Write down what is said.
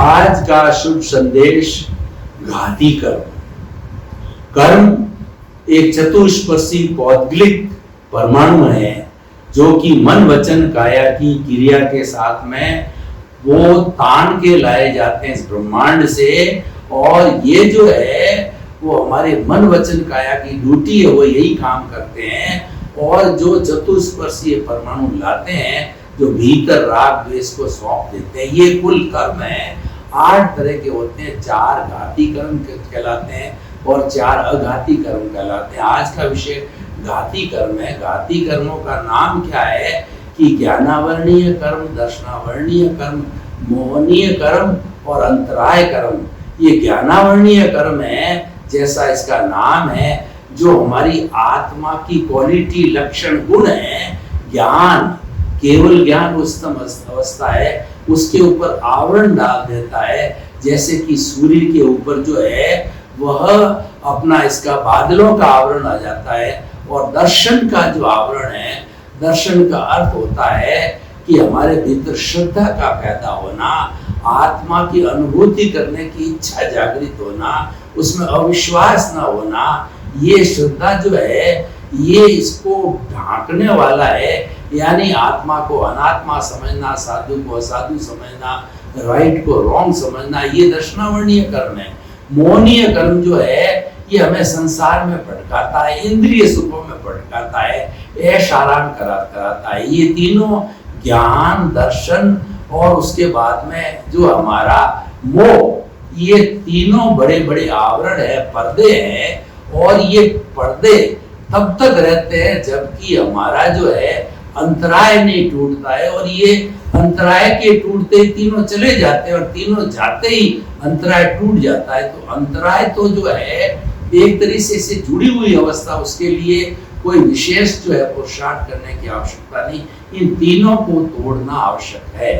आज का शुभ संदेश घाती कर्म। कर्म एक चतुष्पदी पौद्गलिक परमाणु है जो कि मन वचन काया की क्रिया के साथ में वो तान के लाए जाते हैं इस ब्रह्मांड से। और ये जो है वो हमारे मन वचन काया की ड्यूटी है, वो यही काम करते हैं। और जो चतुष्पदी परमाणु लाते हैं जो भीतर राग द्वेष को सौंप देते हैं, ये कुल कर्म है 8 तरह के होते हैं। 4 घाती कर्म कहलाते हैं और 4 अघाती कर्म कहलाते हैं। आज का विषय घाती कर्म है। घाती कर्मों का नाम क्या है कि ज्ञानावरणीय कर्म, दर्शनावरणीय कर्म, मोहनीय कर्म और अंतराय कर्म। ये ज्ञानावरणीय कर्म है, जैसा इसका नाम है, जो हमारी आत्मा की क्वालिटी लक्षण गुण है। ज्ञान, केवल ज्ञान उच्चतम अवस्था है, उसके ऊपर आवरण डाल देता है। जैसे कि सूर्य के ऊपर जो है वह अपना इसका बादलों का आवरण आ जाता है। और दर्शन का जो आवरण है, दर्शन का अर्थ होता है कि हमारे भीतर श्रद्धा का पैदा होना, आत्मा की अनुभूति करने की इच्छा जागृत होना, उसमें अविश्वास न होना। ये श्रद्धा जो है ये इसको ढांकने वाला है, यानी आत्मा को अनात्मा समझना, साधु को असाधु समझना, राइट को रॉन्ग समझना, ये दर्शनावरणीय कर्म है। मोहनीय कर्म जो है ये हमें संसार में भटकाता है, इंद्रिय सुखों में भटकाता है, ऐश आराम कराता है। ये तीनों ज्ञान, दर्शन और उसके बाद में जो हमारा मोह, ये तीनों बड़े बड़े आवरण है, पर्दे हैं। और ये पर्दे तब तक रहते हैं जबकि हमारा जो है अंतराय नहीं टूटता है। और ये अंतराय के टूटते ही तीनों चले जाते हैं और तीनों जाते ही अंतराय टूट जाता है। तो अंतराय तो जो है एक तरीके से जुड़ी हुई अवस्था, उसके लिए कोई विशेष जो है पुरुषार्थ करने की आवश्यकता नहीं, इन तीनों को तोड़ना आवश्यक है।